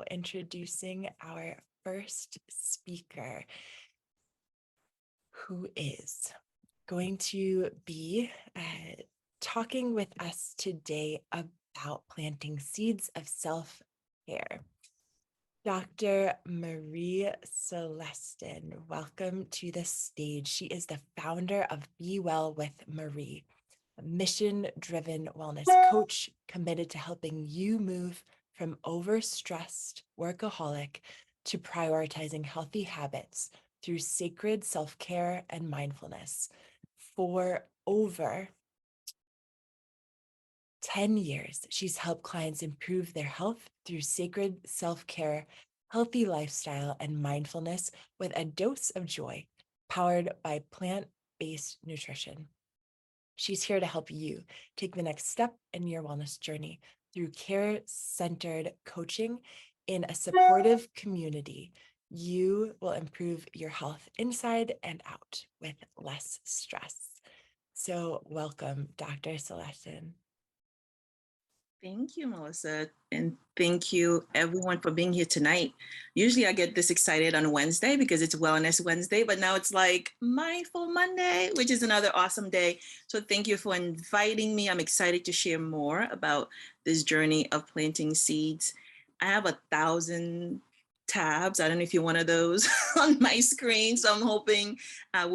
now introducing our first speaker, who is going to be talking with us today about planting seeds of self-care. Dr. Marie Celestin, welcome to the stage. She is the founder of Be Well with Marie, a mission-driven wellness coach committed to helping you move from overstressed workaholic to prioritizing healthy habits through sacred self-care and mindfulness. For over 10 years, she's helped clients improve their health through sacred self-care, healthy lifestyle, and mindfulness with a dose of joy, powered by plant-based nutrition. She's here to help you take the next step in your wellness journey through care-centered coaching in a supportive community. You will improve your health inside and out with less stress. So welcome, Dr. Celestin. Thank you, Melissa. And thank you everyone for being here tonight. Usually I get this excited on Wednesday because it's Wellness Wednesday, but now it's like Mindful Monday, which is another awesome day. So thank you for inviting me. I'm excited to share more about this journey of planting seeds. I have 1,000 tabs. I don't know if you're one of those on my screen. So I'm hoping I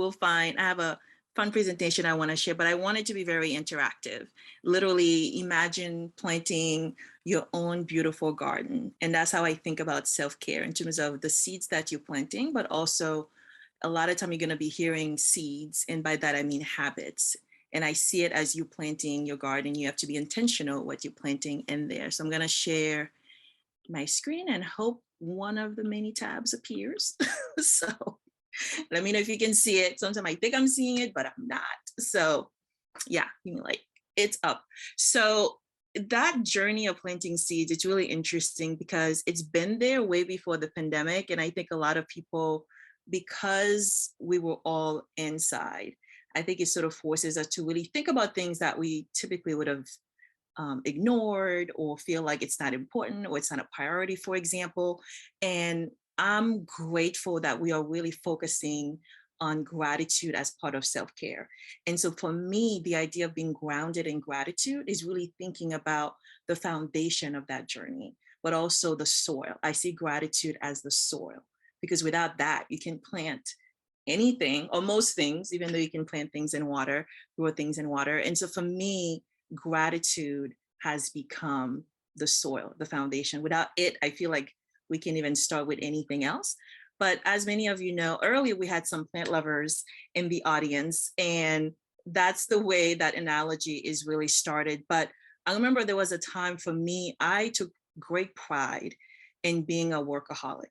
have a fun presentation I want to share, but I want it to be very interactive. Literally imagine planting your own beautiful garden. And that's how I think about self-care in terms of the seeds that you're planting, but also a lot of time you're going to be hearing seeds. And by that, I mean habits. And I see it as you planting your garden. You have to be intentional what you're planting in there. So I'm going to share my screen and hope one of the many tabs appears. So let me know if you can see it. Sometimes I think I'm seeing it, but I'm not. So yeah, like it's up. So that journey of planting seeds, it's really interesting because it's been there way before the pandemic. And I think a lot of people, because we were all inside, I think it sort of forces us to really think about things that we typically would have ignored or feel like it's not important or it's not a priority, for example. And I'm grateful that we are really focusing on gratitude as part of self-care. And so for me, the idea of being grounded in gratitude is really thinking about the foundation of that journey, but also the soil. I see gratitude as the soil, because without that, you can plant anything or most things, even though you can plant things in water, grow things in water. And so for me, gratitude has become the soil, the foundation. Without it, I feel like we can't even start with anything else. But as many of you know, earlier we had some plant lovers in the audience, and that's the way that analogy is really started. But I remember there was a time for me, I took great pride in being a workaholic.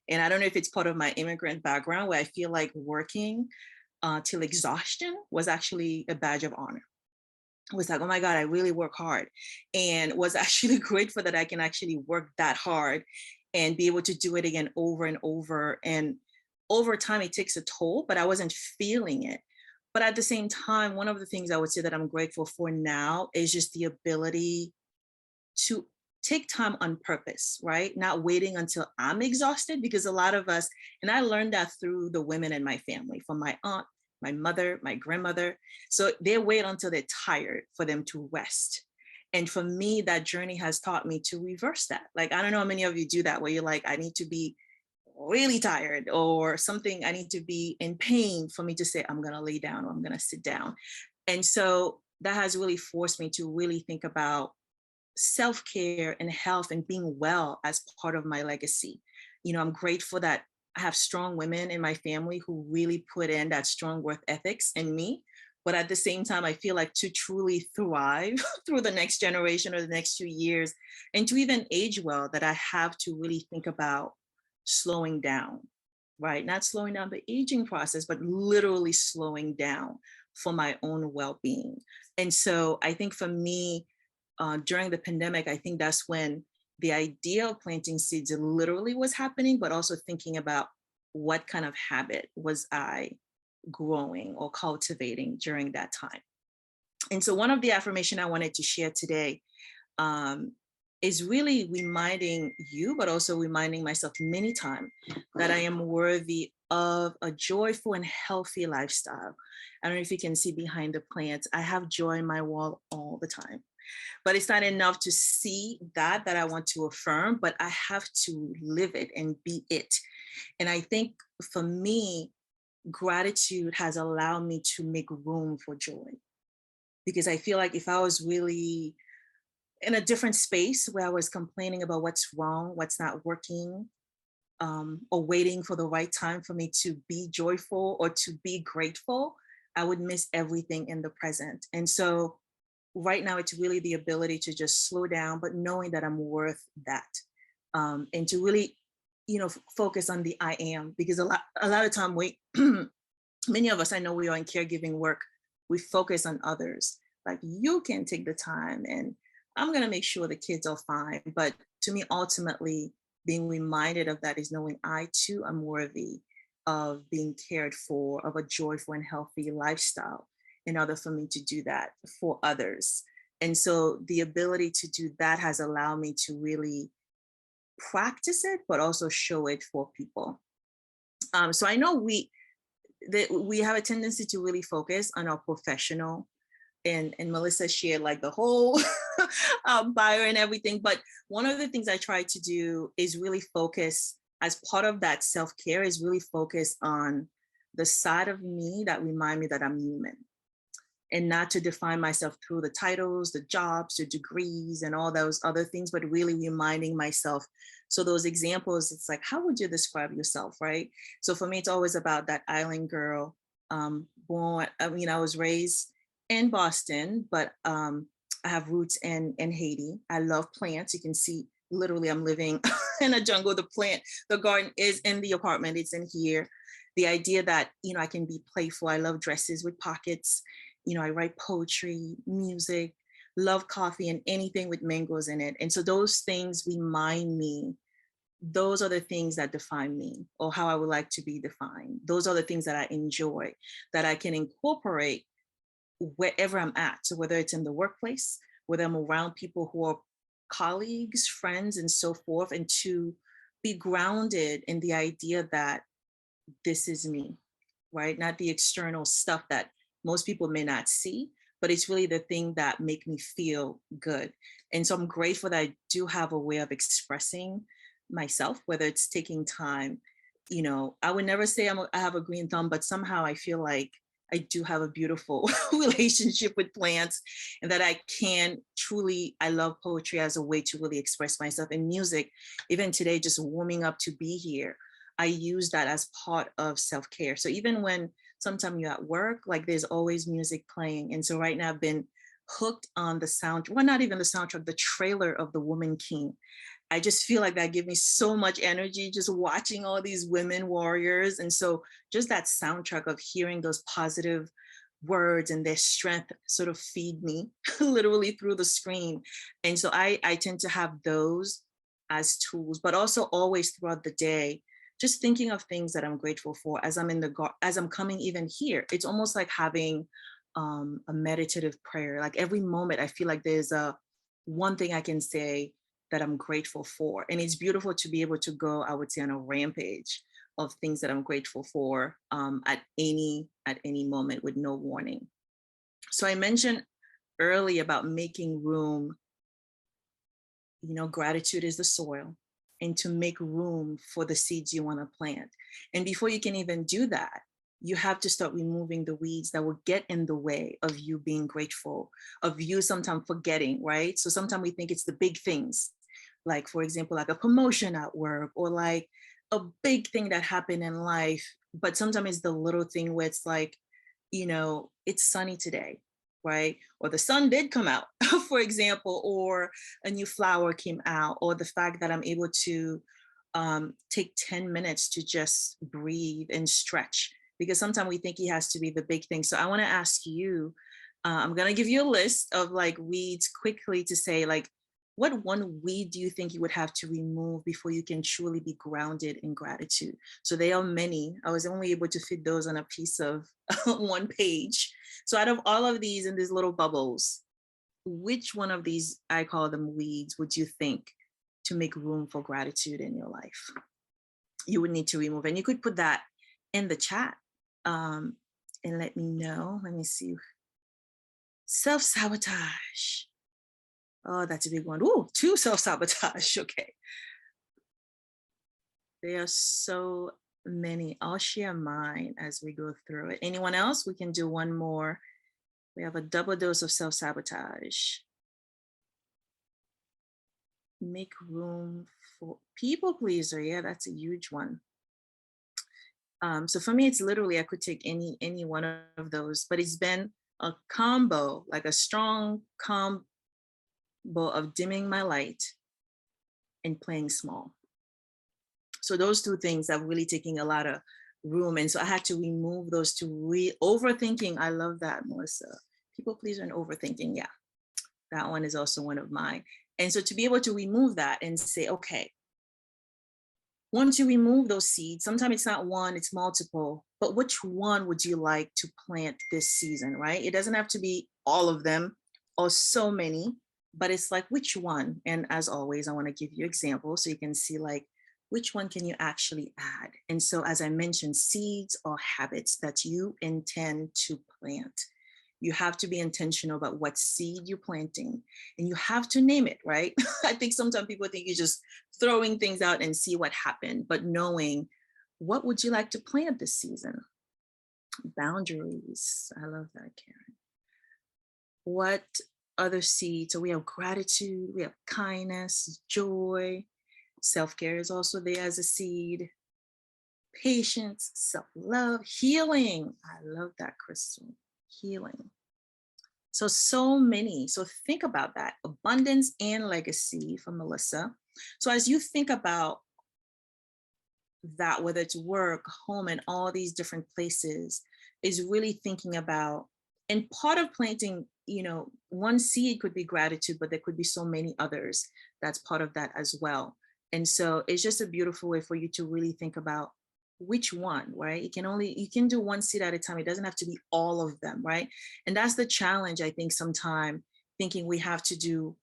And I don't know if it's part of my immigrant background where I feel like working till exhaustion was actually a badge of honor. I was like, oh my God, I really work hard, and was actually grateful that I can actually work that hard and be able to do it again over and over. And over time, it takes a toll, but I wasn't feeling it. But at the same time, one of the things I would say that I'm grateful for now is just the ability to take time on purpose, right? Not waiting until I'm exhausted, because a lot of us, and I learned that through the women in my family, from my aunt, my mother, my grandmother. So they wait until they're tired for them to rest. And for me, that journey has taught me to reverse that. Like, I don't know how many of you do that, where you're like, I need to be really tired or something. I need to be in pain for me to say, I'm going to lay down or I'm going to sit down. And so that has really forced me to really think about self-care and health and being well as part of my legacy. You know, I'm grateful that I have strong women in my family who really put in that strong work ethics in me. But at the same time, I feel like to truly thrive through the next generation or the next few years, and to even age well, that I have to really think about slowing down, right? Not slowing down the aging process, but literally slowing down for my own well-being. And so I think for me, during the pandemic, I think that's when the idea of planting seeds literally was happening, but also thinking about what kind of habit was I growing or cultivating during that time. And so one of the affirmation I wanted to share today is really reminding you, but also reminding myself many times that I am worthy of a joyful and healthy lifestyle. I don't know if you can see behind the plants, I have joy in my wall all the time. But it's not enough to see that I want to affirm, but I have to live it and be it. And I think for me, gratitude has allowed me to make room for joy. Because I feel like if I was really in a different space where I was complaining about what's wrong, what's not working, or waiting for the right time for me to be joyful or to be grateful, I would miss everything in the present. And so right now, it's really the ability to just slow down, but knowing that I'm worth that. And to really, focus on the I am, because a lot of time many of us, I know we are in caregiving work, we focus on others. Like, you can take the time and I'm going to make sure the kids are fine. But to me, ultimately, being reminded of that is knowing I too am worthy of being cared for, of a joyful and healthy lifestyle in order for me to do that for others. And so the ability to do that has allowed me to really practice it, but also show it for people. So I know we have a tendency to really focus on our professional, and Melissa shared like the whole bio and everything. But one of the things I try to do is really focus, as part of that self-care, is really focus on the side of me that remind me that I'm human, and not to define myself through the titles, the jobs, the degrees, and all those other things, but really reminding myself. So those examples, it's like, how would you describe yourself, right? So for me, it's always about that island girl, I was raised in Boston, but I have roots in Haiti. I love plants. You can see, literally, I'm living in a jungle. The garden is in the apartment. It's in here. The idea that, I can be playful. I love dresses with pockets. I write poetry, music, love coffee, and anything with mangoes in it. And so those things remind me, those are the things that define me, or how I would like to be defined. Those are the things that I enjoy, that I can incorporate wherever I'm at. So whether it's in the workplace, whether I'm around people who are colleagues, friends, and so forth, and to be grounded in the idea that this is me, right? Not the external stuff that most people may not see, but it's really the thing that make me feel good. And so I'm grateful that I do have a way of expressing myself, whether it's taking time. I would never say I have a green thumb, but somehow I feel like I do have a beautiful relationship with plants, and that I can truly, I love poetry as a way to really express myself, in music. Even today, just warming up to be here, I use that as part of self-care. So even when sometimes you're at work, like, there's always music playing. And so right now I've been hooked on the sound, well, not even the soundtrack, the trailer of The Woman King. I just feel like that gives me so much energy, just watching all these women warriors. And so just that soundtrack of hearing those positive words and their strength sort of feed me literally through the screen. And so I tend to have those as tools, but also always throughout the day, just thinking of things that I'm grateful for as as I'm coming even here. It's almost like having a meditative prayer. Like, every moment I feel like there's one thing I can say that I'm grateful for. And it's beautiful to be able to go, I would say, on a rampage of things that I'm grateful for at any moment with no warning. So I mentioned early about making room. Gratitude is the soil, and to make room for the seeds you want to plant. And before you can even do that, you have to start removing the weeds that will get in the way of you being grateful, of you sometimes forgetting, right? So sometimes we think it's the big things, like, for example, like a promotion at work, or like a big thing that happened in life. But sometimes it's the little thing where it's like, it's sunny today, right? Or the sun did come out, for example, or a new flower came out, or the fact that I'm able to take 10 minutes to just breathe and stretch. Because sometimes we think it has to be the big thing. So I want to ask you, I'm going to give you a list of like weeds quickly to say, like, what one weed do you think you would have to remove before you can truly be grounded in gratitude? So there are many. I was only able to fit those on a piece of one page. So out of all of these in these little bubbles, which one of these, I call them weeds, would you think to make room for gratitude in your life? You would need to remove, and you could put that in the chat and let me know. Let me see. Self-sabotage. Oh, that's a big one. Ooh, 2 self-sabotage. Okay. There are so many. I'll share mine as we go through it. Anyone else? We can do one more. We have a double dose of self-sabotage. Make room for people pleaser. Yeah, that's a huge one. So for me, it's literally, I could take any one of those, but it's been a combo, like a strong combo of dimming my light and playing small. So those 2 things are really taking a lot of room. And so I had to remove those 2. Overthinking, I love that, Melissa. People pleaser and overthinking, yeah. That one is also one of mine. And so to be able to remove that and say, okay, once you remove those seeds, sometimes it's not one, it's multiple, but which one would you like to plant this season, right? It doesn't have to be all of them or so many, but it's like, which one? And as always, I want to give you examples so you can see like, which one can you actually add? And so, as I mentioned, seeds are habits that you intend to plant. You have to be intentional about what seed you're planting, and you have to name it, right? I think sometimes people think you're just throwing things out and see what happened, but knowing what would you like to plant this season? Boundaries. I love that, Karen. What other seeds? So we have gratitude, we have kindness, joy. Self-care is also there as a seed. Patience, self-love, healing. I love that, Crystal. Healing. So many. So think about that. Abundance and legacy from Melissa. So as you think about that, whether it's work, home, and all these different places, is really thinking about, and part of planting, one seed could be gratitude, but there could be so many others. That's part of that as well. And so it's just a beautiful way for you to really think about which one, right? You can do one seed at a time. It doesn't have to be all of them, right? And that's the challenge, I think, sometimes thinking we have to do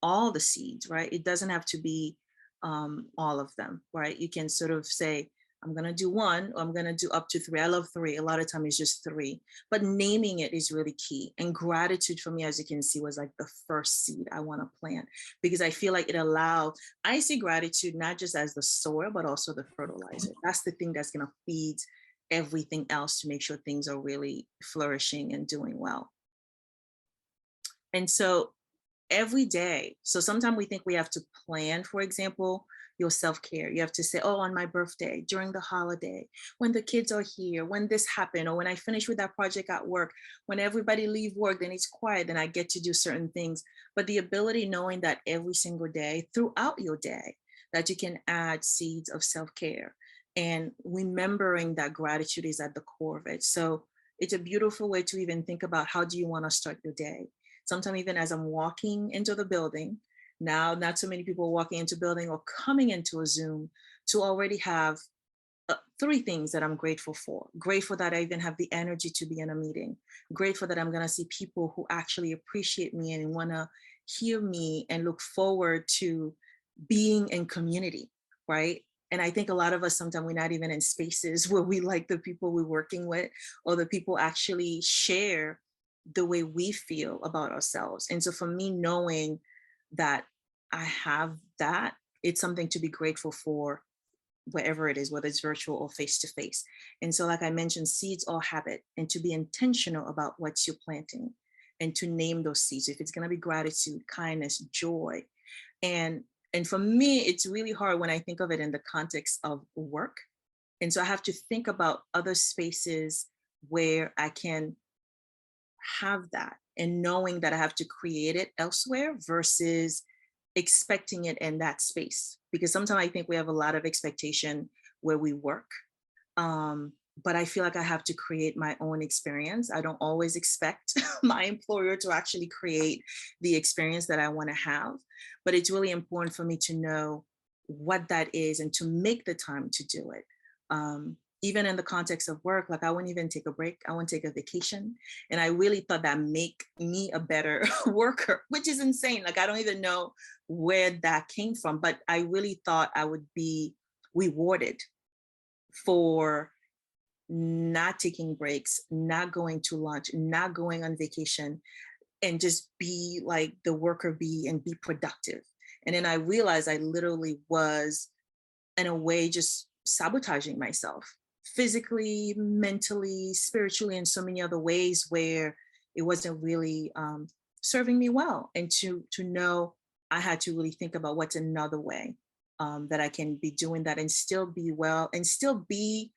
all the seeds, right? It doesn't have to be all of them, right? You can sort of say, I'm going to do 1, or I'm going to do up to 3. I love 3. A lot of time it's just 3, but naming it is really key. And gratitude for me, as you can see, was like the first seed I want to plant, because I feel like I see gratitude not just as the soil, but also the fertilizer. That's the thing that's going to feed everything else to make sure things are really flourishing and doing well. And so every day, so sometimes we think we have to plan, for example, your self-care. You have to say, oh, on my birthday, during the holiday, when the kids are here, when this happened, or when I finish with that project at work, when everybody leave work, then it's quiet, then I get to do certain things. But the ability, knowing that every single day, throughout your day, that you can add seeds of self-care, and remembering that gratitude is at the core of it. So it's a beautiful way to even think about, how do you want to start your day? Sometimes even as I'm walking into the building, now not so many people walking into building or coming into a Zoom, to already have 3 things that I'm grateful for. Grateful that I even have the energy to be in a meeting. Grateful that I'm going to see people who actually appreciate me and want to hear me and look forward to being in community, right? And I think a lot of us, sometimes we're not even in spaces where we like the people we're working with, or the people actually share the way we feel about ourselves. And so for me, knowing that I have that, it's something to be grateful for, wherever it is, whether it's virtual or face-to-face. And so, like I mentioned, seeds are habit, and to be intentional about what you're planting and to name those seeds. If it's going to be gratitude, kindness, joy. And for me, it's really hard when I think of it in the context of work. And so I have to think about other spaces where I can have that, and knowing that I have to create it elsewhere versus expecting it in that space. Because sometimes I think we have a lot of expectation where we work. But I feel like I have to create my own experience. I don't always expect my employer to actually create the experience that I want to have. But it's really important for me to know what that is and to make the time to do it. even in the context of work, like I wouldn't even take a break. I wouldn't take a vacation. And I really thought that make me a better worker, which is insane. Like, I don't even know where that came from, but I really thought I would be rewarded for not taking breaks, not going to lunch, not going on vacation, and just be like the worker bee and be productive. And then I realized I literally was, in a way, just sabotaging myself physically, mentally, spiritually, in so many other ways where it wasn't really serving me well. And to know I had to really think about what's another way that I can be doing that and still be well and still be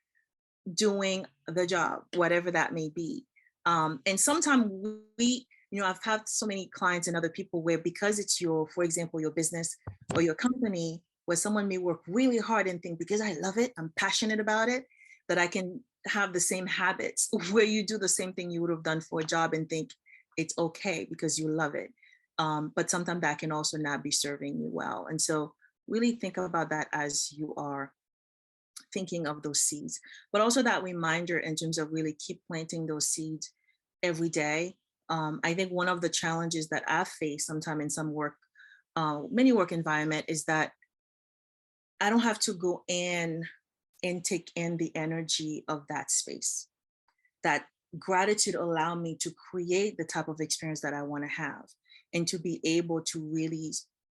doing the job, whatever that may be. And sometimes I've had so many clients and other people where, because it's your, for example, your business or your company, where someone may work really hard and think, because I love it, I'm passionate about it, that I can have the same habits where you do the same thing you would have done for a job and think it's okay because you love it. But sometimes that can also not be serving you well. And so really think about that as you are thinking of those seeds, but also that reminder in terms of really keep planting those seeds every day. I think one of the challenges that I've faced sometime in some work, many work environment, is that I don't have to go in and take in the energy of that space. That gratitude allow me to create the type of experience that I want to have, and to be able to really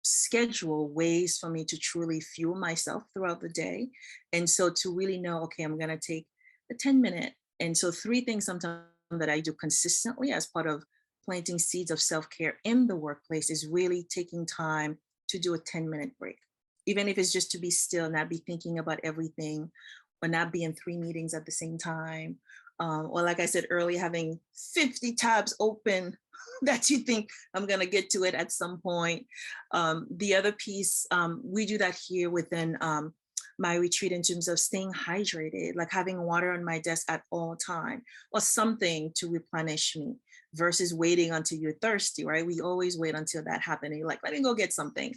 schedule ways for me to truly fuel myself throughout the day. And so to really know, okay, I'm going to take a 10-minute. And so 3 things sometimes that I do consistently as part of planting seeds of self-care in the workplace is really taking time to do a 10-minute break. Even if it's just to be still, not be thinking about everything, or not be in 3 meetings at the same time. Or like I said earlier, having 50 tabs open that you think I'm going to get to it at some point. The other piece, we do that here within my retreat in terms of staying hydrated, like having water on my desk at all time, or something to replenish me, versus waiting until you're thirsty, right? We always wait until that happens. You're like, let me go get something.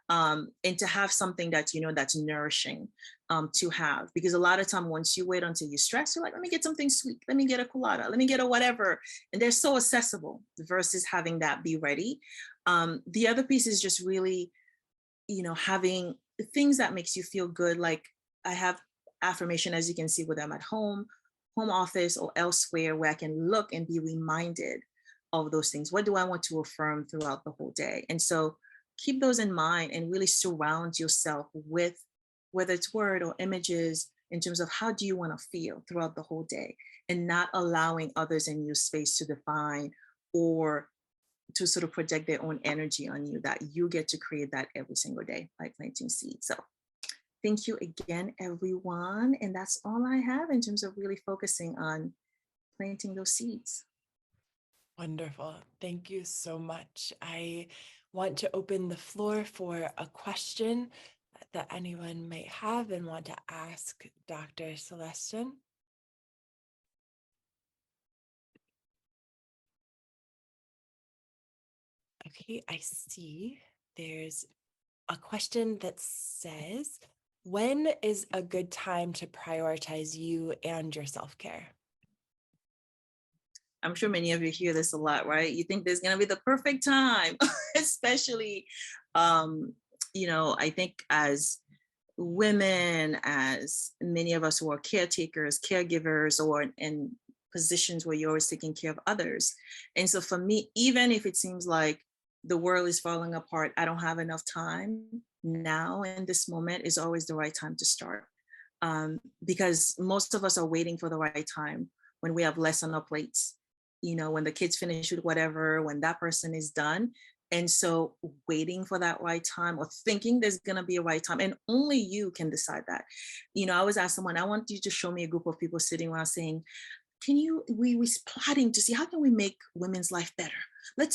And to have something that's, that's nourishing to have. Because a lot of time, once you wait until you're stressed, you're like, let me get something sweet. Let me get a colada. Let me get a whatever. And they're so accessible versus having that be ready. The other piece is just really, having things that makes you feel good. Like I have affirmation, as you can see, whether I'm at home office, or elsewhere, where I can look and be reminded of those things. What do I want to affirm throughout the whole day? And so keep those in mind and really surround yourself with, whether it's word or images, in terms of how do you want to feel throughout the whole day, and not allowing others in your space to define or to sort of project their own energy on you, that you get to create that every single day by planting seeds. So thank you again, everyone. And that's all I have in terms of really focusing on planting those seeds. Wonderful. Thank you so much. I want to open the floor for a question that anyone might have and want to ask Dr. Celestin. Okay, I see there's a question that says, when is a good time to prioritize you and your self-care? I'm sure many of you hear this a lot, right? You think there's going to be the perfect time, especially, I think as women, as many of us who are caretakers, caregivers, or in positions where you're always taking care of others. And so for me, even if it seems like the world is falling apart, I don't have enough time, now in this moment is always the right time to start. Because most of us are waiting for the right time when we have less on our plates, when the kids finish with whatever, when that person is done. And so waiting for that right time, or thinking there's going to be a right time, and only you can decide that. I always ask someone, I want you to show me a group of people sitting around saying, we plotting to see how can we make women's life better?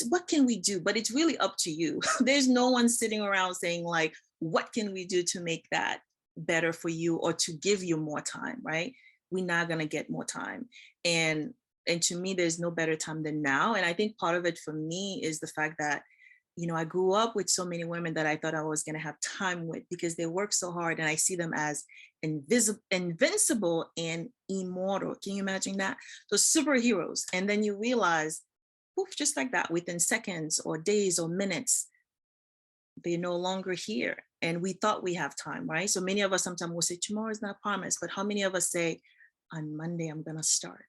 What can we do? But it's really up to you. There's no one sitting around saying like, what can we do to make that better for you, or to give you more time, right? We're not going to get more time. And to me, there's no better time than now. And I think part of it for me is the fact that, I grew up with so many women that I thought I was going to have time with because they work so hard, and I see them as invincible and immortal. Can you imagine that? So superheroes. And then you realize, poof, just like that, within seconds or days or minutes, they're no longer here. And we thought we have time, right? So many of us sometimes will say, tomorrow is not promised. But how many of us say, on Monday, I'm going to start.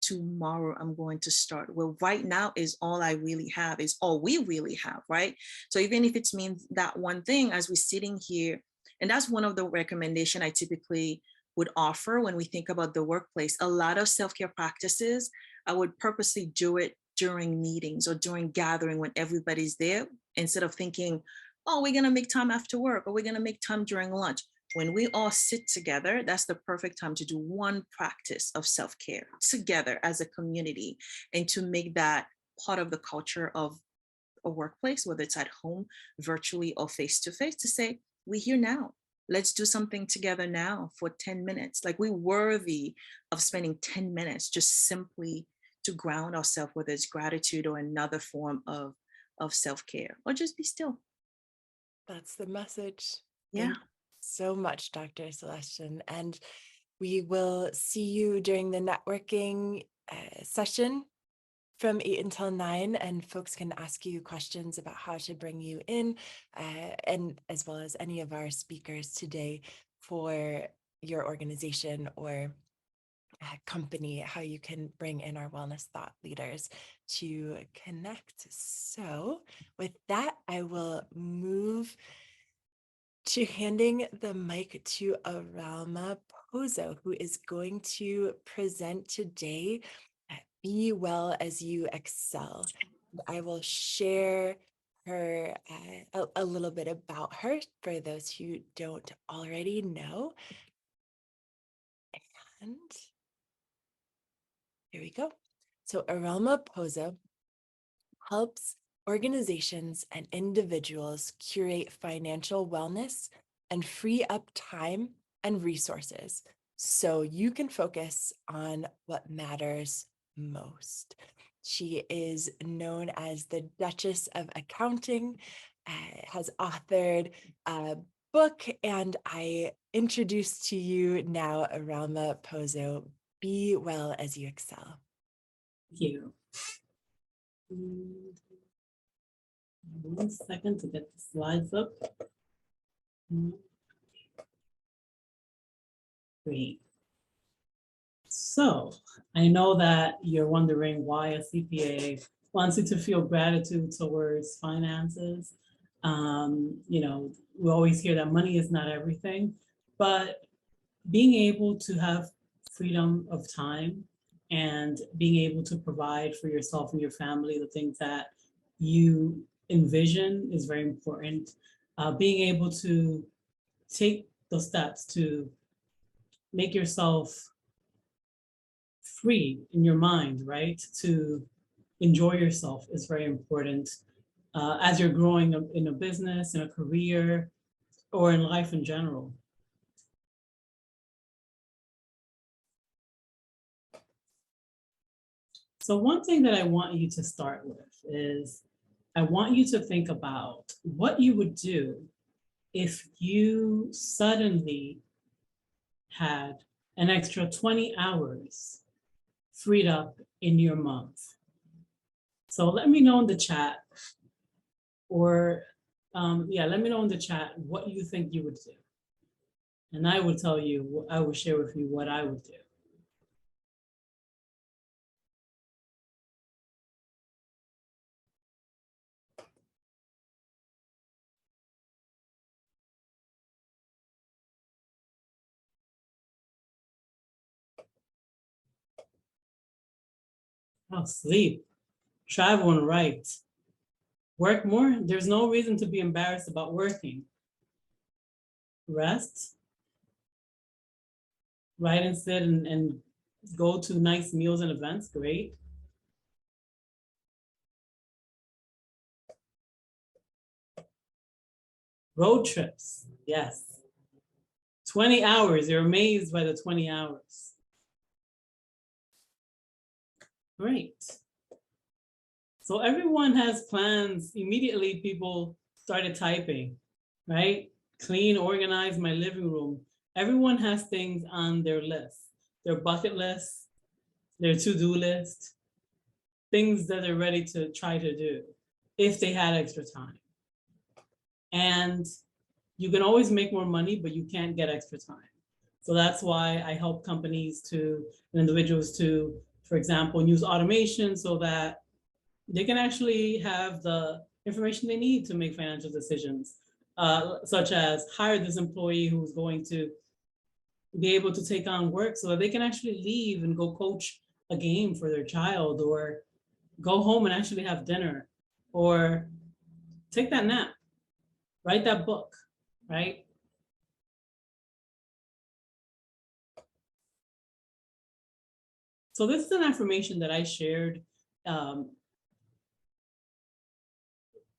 Tomorrow, I'm going to start. Well, right now is all I really have, is all we really have, right? So even if it means that one thing as we're sitting here, and that's one of the recommendation I typically would offer when we think about the workplace. A lot of self-care practices, I would purposely do it during meetings or during gathering when everybody's there, instead of thinking, oh, we're going to make time after work, or we're going to make time during lunch. When we all sit together, that's the perfect time to do one practice of self-care together as a community, and to make that part of the culture of a workplace, whether it's at home, virtually, or face-to-face, to say, we're here now. Let's do something together now for 10 minutes. Like, we're worthy of spending 10 minutes just simply to ground ourselves, whether it's gratitude or another form of self-care, or just be still. That's the message. Yeah. Thank you so much, Dr. Celestin. And we will see you during the networking session from 8 until 9, and folks can ask you questions about how to bring you in, and as well as any of our speakers today for your organization or company, how you can bring in our wellness thought leaders to connect. So with that, I will move to handing the mic to Iralma Pozo, who is going to present today Be Well as You Excel. I will share her a little bit about her for those who don't already know. And here we go. So Iralma Pozo helps organizations and individuals curate financial wellness and free up time and resources so you can focus on what matters most. She is known as the Duchess of Accounting, has authored a book, and I introduce to you now Iralma Pozo, Be Well as You Excel. Thank you. 1 second to get the slides up. Great. So I know that you're wondering why a CPA wants you to feel gratitude towards finances. We always hear that money is not everything, but being able to have freedom of time and being able to provide for yourself and your family the things that you envision is very important. Being able to take those steps to make yourself free in your mind, right? To enjoy yourself is very important as you're growing up in a business, in a career, or in life in general. So one thing that I want you to start with is I want you to think about what you would do if you suddenly had an extra 20 hours freed up in your month. So let me know in the chat, or let me know in the chat what you think you would do. And I will tell you, I will share with you what I would do. Oh, sleep, travel and write. Work more? There's no reason to be embarrassed about working. Rest, write and sit and go to nice meals and events, great. Road trips, yes. 20 hours, you're amazed by the 20 hours. Great. So everyone has plans. Immediately people started typing, right? Clean, organize my living room. Everyone has things on their list, their bucket list, their to-do list, things that they're ready to try to do if they had extra time. And you can always make more money, but you can't get extra time. So that's why I help companies to, and individuals to, for example, use automation so that they can actually have the information they need to make financial decisions, such as hire this employee who's going to be able to take on work so that they can actually leave and go coach a game for their child, or go home and actually have dinner, or take that nap, write that book, right? So this is an affirmation that I shared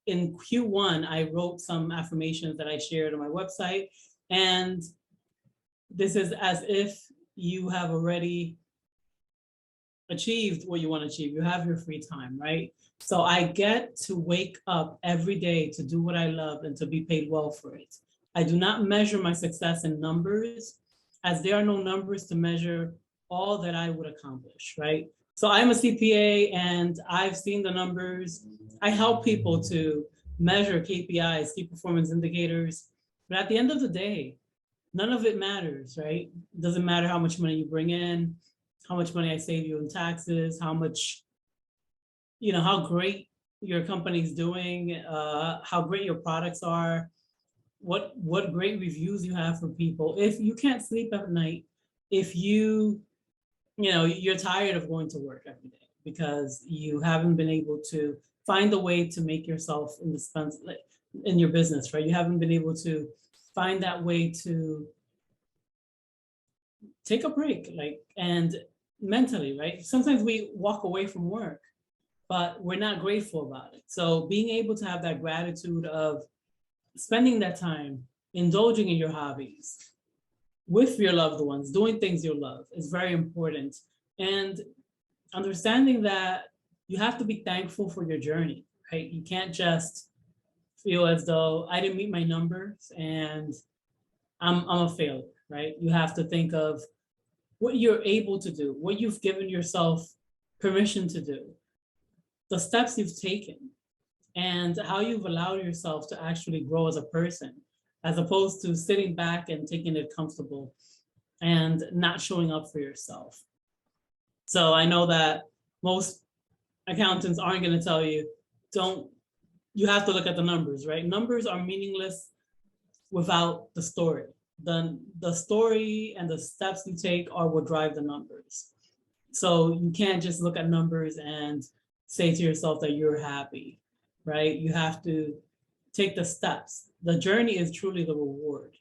in Q1. I wrote some affirmations that I shared on my website, and this is as if you have already achieved what you want to achieve. You have your free time, right? So I get to wake up every day to do what I love and to be paid well for it. I do not measure my success in numbers, as there are no numbers to measure all that I would accomplish, right? So I'm a CPA and I've seen the numbers. I help people to measure KPIs, key performance indicators, but at the end of the day, none of it matters, right? It doesn't matter how much money you bring in, how much money I save you in taxes, how much, how great your company's doing, how great your products are, what great reviews you have for people. If you can't sleep at night, if you're tired of going to work every day because you haven't been able to find a way to make yourself indispensable in your business, right? You haven't been able to find that way to take a break, and mentally, right? Sometimes we walk away from work, but we're not grateful about it. So being able to have that gratitude of spending that time indulging in your hobbies with your loved ones, doing things you love is very important. And understanding that you have to be thankful for your journey, right? You can't just feel as though I didn't meet my numbers and I'm a failure, right? You have to think of what you're able to do, what you've given yourself permission to do, the steps you've taken, and how you've allowed yourself to actually grow as a person, as opposed to sitting back and taking it comfortable and not showing up for yourself. So I know that most accountants aren't going to tell you, you have to look at the numbers, right? Numbers are meaningless without the story. The story and the steps you take are what drive the numbers. So you can't just look at numbers and say to yourself that you're happy, right? You have to take the steps. The journey is truly the reward.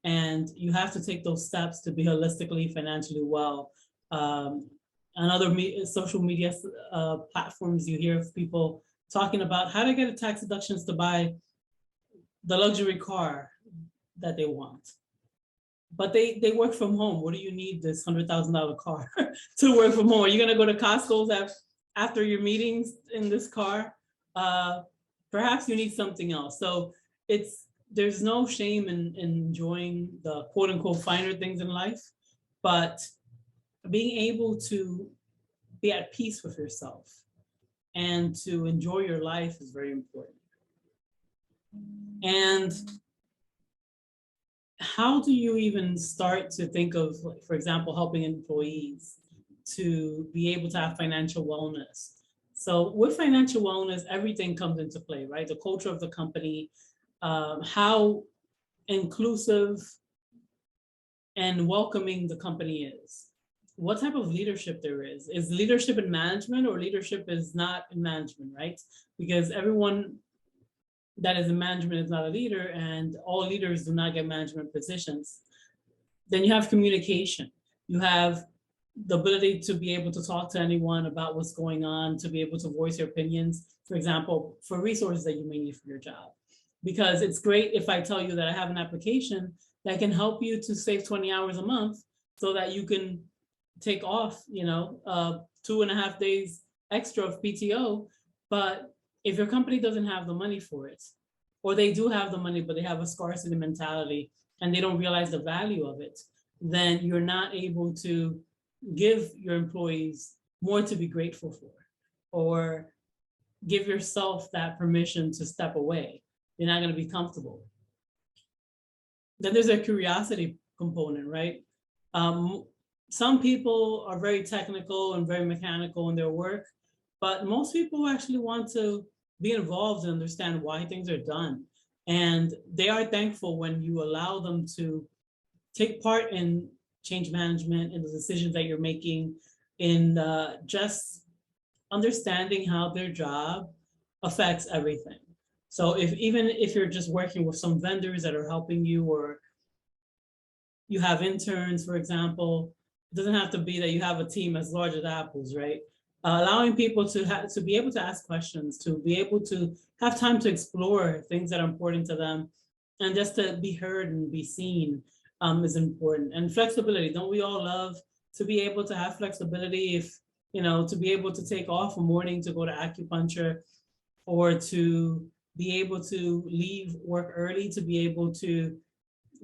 And you have to take those steps to be holistically, financially well. On other social media platforms, you hear of people talking about how to get a tax deductions to buy the luxury car that they want. But they work from home. What do you need this $100,000 car to work from home? Are you gonna go to Costco's after your meetings in this car? Perhaps you need something else. So there's no shame in enjoying the quote unquote finer things in life, but being able to be at peace with yourself and to enjoy your life is very important. And how do you even start to think of, for example, helping employees to be able to have financial wellness? So with financial wellness, everything comes into play, right? The culture of the company, how inclusive and welcoming the company is, what type of leadership there is. Is leadership in management, or leadership is not in management, right? Because everyone that is in management is not a leader, and all leaders do not get management positions. Then you have communication. You have the ability to be able to talk to anyone about what's going on, to be able to voice your opinions, for example, for resources that you may need for your job. Because it's great if I tell you that I have an application that can help you to save 20 hours a month so that you can take off, 2.5 days extra of PTO But if your company doesn't have the money for it, or they do have the money, but they have a scarcity mentality and they don't realize the value of it, then you're not able to give your employees more to be grateful for, or give yourself that permission to step away. You're not going to be comfortable. Then there's a curiosity component, right? Some people are very technical and very mechanical in their work, but most people actually want to be involved and understand why things are done. And they are thankful when you allow them to take part in change management and the decisions that you're making, in just understanding how their job affects everything. So even if you're just working with some vendors that are helping you, or you have interns, for example, it doesn't have to be that you have a team as large as apples, right? Allowing people to be able to ask questions, to be able to have time to explore things that are important to them, and just to be heard and be seen is important. And flexibility, don't we all love to be able to have flexibility? If, to be able to take off a morning to go to acupuncture, or to be able to leave work early, to be able to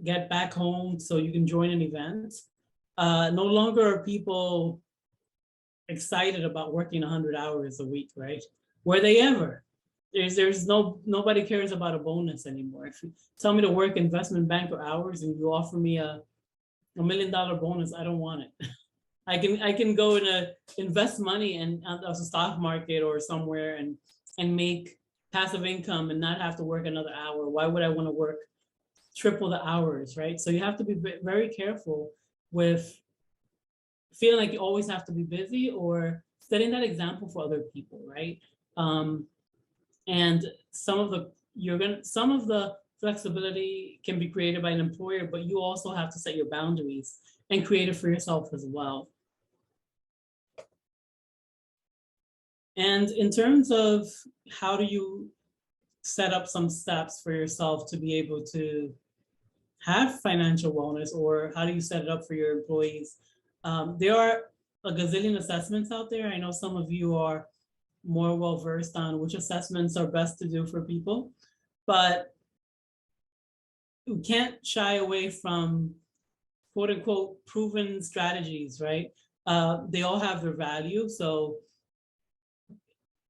get back home so you can join an event. No longer are people excited about working 100 hours a week, right? Were they ever? Nobody cares about a bonus anymore. If you tell me to work investment banker hours and you offer me a $1 million bonus, I don't want it. I can go and invest money in the stock market or somewhere and make passive income and not have to work another hour. Why would I want to work triple the hours, right? So you have to be very careful with feeling like you always have to be busy, or setting that example for other people, right? And some of the flexibility can be created by an employer, but you also have to set your boundaries and create it for yourself as well. And in terms of how do you set up some steps for yourself to be able to have financial wellness, or how do you set it up for your employees? There are a gazillion assessments out there. I know some of you are more well-versed on which assessments are best to do for people, but you can't shy away from quote unquote proven strategies, right? They all have their value. So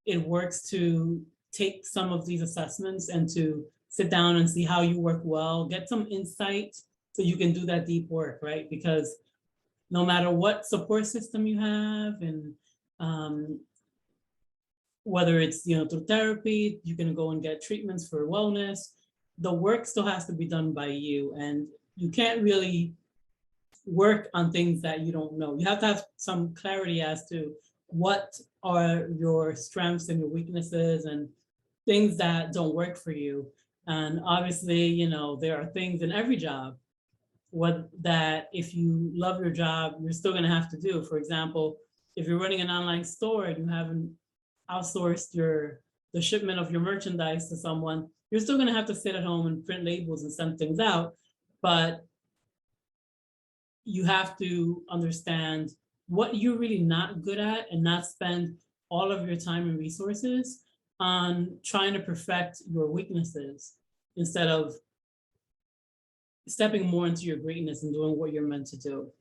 it works to take some of these assessments and to sit down and see how you work well, get some insight so you can do that deep work, right? Because no matter what support system you have, and whether it's through therapy, you can go and get treatments for wellness, the work still has to be done by you, and you can't really work on things that you don't know. You have to have some clarity as to what are your strengths and your weaknesses and things that don't work for you. And obviously, there are things in every job that if you love your job, you're still going to have to do. For example, if you're running an online store and you haven't outsourced the shipment of your merchandise to someone, you're still going to have to sit at home and print labels and send things out. But you have to understand what you're really not good at, and not spend all of your time and resources on trying to perfect your weaknesses, instead of stepping more into your greatness and doing what you're meant to do.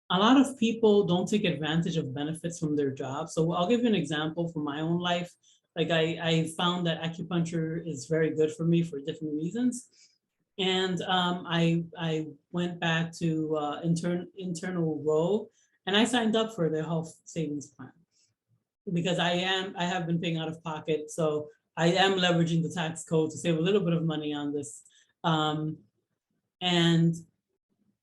A lot of people don't take advantage of benefits from their job. So I'll give you an example from my own life. Like I found that acupuncture is very good for me for different reasons. And I went back to internal role, and I signed up for their health savings plan because I have been paying out of pocket. So I am leveraging the tax code to save a little bit of money on this. And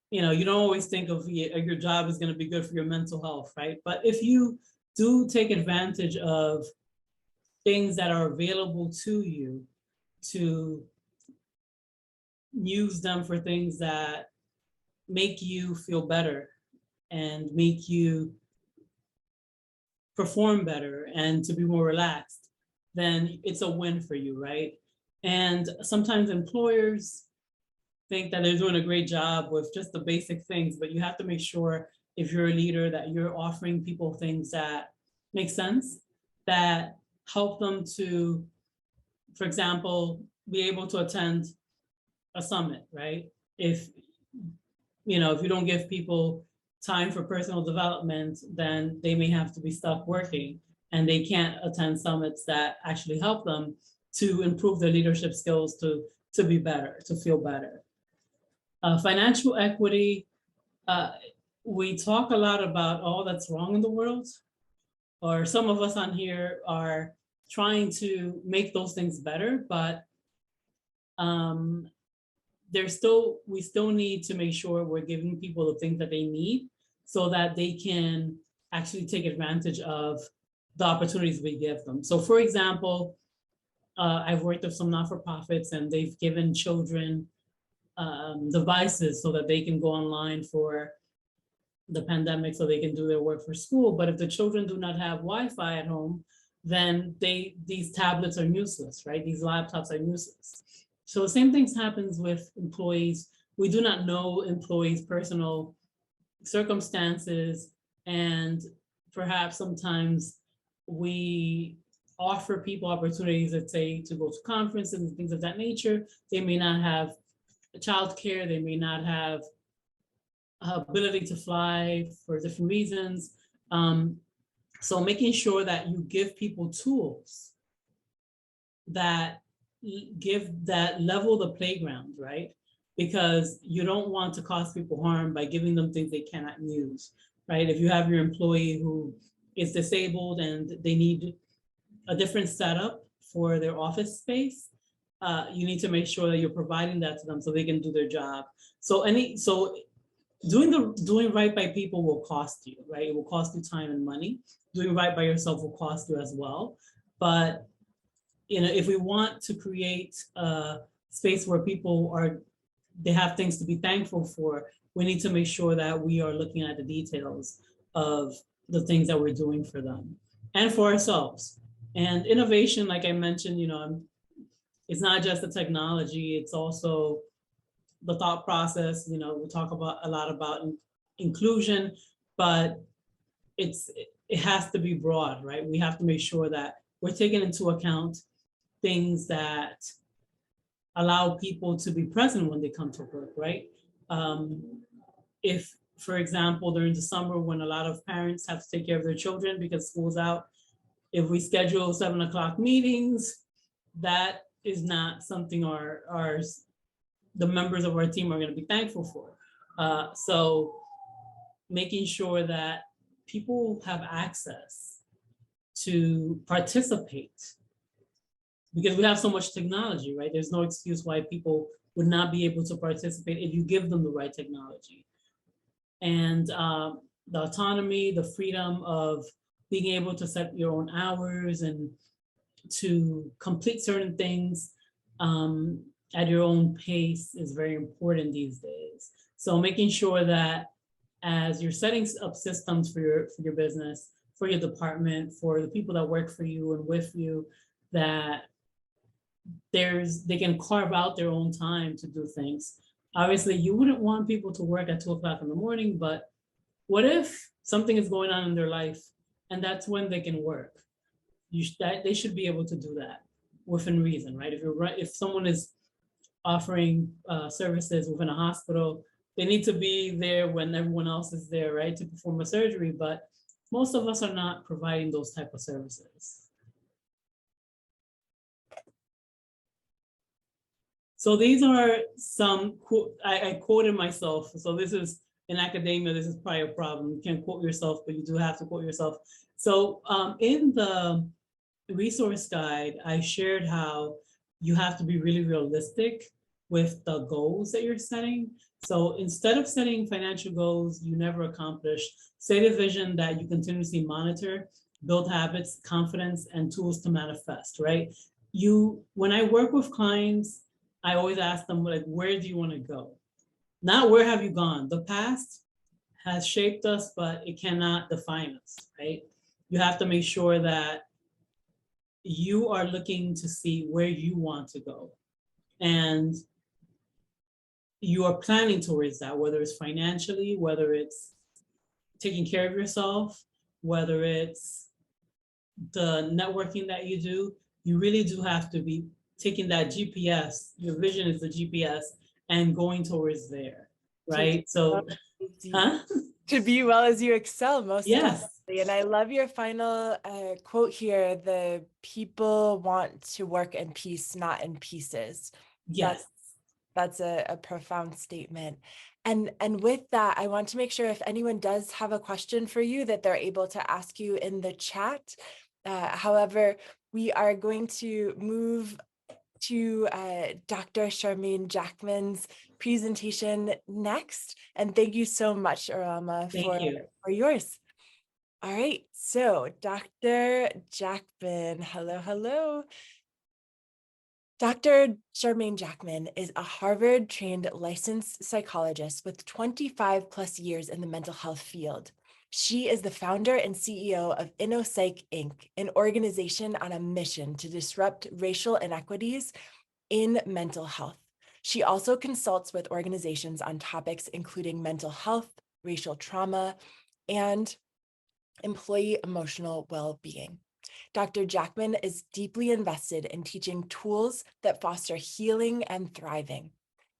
you don't always think of your job is going to be good for your mental health, right? But if you do take advantage of things that are available to you, to use them for things that make you feel better and make you perform better and to be more relaxed, then it's a win for you, right? And sometimes employers think that they're doing a great job with just the basic things, but you have to make sure, if you're a leader, that you're offering people things that make sense, that help them to, for example, be able to attend a summit, right? If if you don't give people time for personal development, then they may have to be stuck working and they can't attend summits that actually help them to improve their leadership skills to be better, to feel better. Financial equity, we talk a lot about all that's wrong in the world, or some of us on here are trying to make those things better, but we still need to make sure we're giving people the things that they need so that they can actually take advantage of the opportunities we give them. So for example, I've worked with some not-for-profits and they've given children devices so that they can go online for the pandemic so they can do their work for school. But if the children do not have Wi-Fi at home, then these tablets are useless, right? These laptops are useless. So the same things happens with employees. We do not know employees' personal circumstances, and perhaps sometimes we offer people opportunities, let's say, to go to conferences and things of that nature. They may not have childcare, they may not have ability to fly for different reasons. So making sure that you give people tools that level the playground, right? Because you don't want to cause people harm by giving them things they cannot use, right? If you have your employee who is disabled and they need a different setup for their office space, you need to make sure that you're providing that to them so they can do their job. So doing right by people will cost you, right? It will cost you time and money. Doing right by yourself will cost you as well. But if we want to create a space where people they have things to be thankful for, we need to make sure that we are looking at the details of the things that we're doing for them and for ourselves. And innovation, like I mentioned, it's not just the technology, it's also the thought process. We talk a lot about inclusion, but it has to be broad, right? We have to make sure that we're taking into account things that allow people to be present when they come to work, right? If, for example, during the summer when a lot of parents have to take care of their children because school's out, if we schedule 7 o'clock meetings, that is not something the members of our team are going to be thankful for. So making sure that people have access to participate, because we have so much technology, right? There's no excuse why people would not be able to participate if you give them the right technology. And the autonomy, the freedom of being able to set your own hours and to complete certain things at your own pace is very important these days. So making sure that as you're setting up systems for your business, for your department, for the people that work for you and with you, that they can carve out their own time to do things. Obviously, you wouldn't want people to work at 2 o'clock in the morning, but what if something is going on in their life and that's when they can work? They should be able to do that within reason, right? If someone is offering services within a hospital, they need to be there when everyone else is there, right, to perform a surgery. But most of us are not providing those type of services. So these are some, I quoted myself. So this is in academia, this is probably a problem. You can't quote yourself, but you do have to quote yourself. So in the resource guide, I shared how you have to be really realistic with the goals that you're setting. So instead of setting financial goals you never accomplish, set a vision that you continuously monitor, build habits, confidence, and tools to manifest, right? When I work with clients, I always ask them, like, where do you want to go? Not where have you gone? The past has shaped us, but it cannot define us, right? You have to make sure that you are looking to see where you want to go. And you are planning towards that, whether it's financially, whether it's taking care of yourself, whether it's the networking that you do, you really do have to be taking that GPS. Your vision is the GPS and going towards there, right? So, huh? To be well as you excel, most Yes. definitely. And I love your final quote here: the people want to work in peace, not in pieces. Yes. That's a profound statement. And with that, I want to make sure if anyone does have a question for you that they're able to ask you in the chat. However, we are going to move to Dr. Charmaine Jackman's presentation next. And thank you so much, Iralma, Thank you. for yours. All right, so Dr. Jackman, hello, hello. Dr. Charmaine Jackman is a Harvard-trained licensed psychologist with 25 plus years in the mental health field. She is the founder and CEO of InnoPsych, Inc., an organization on a mission to disrupt racial inequities in mental health. She also consults with organizations on topics including mental health, racial trauma, and employee emotional well-being. Dr. Jackman is deeply invested in teaching tools that foster healing and thriving.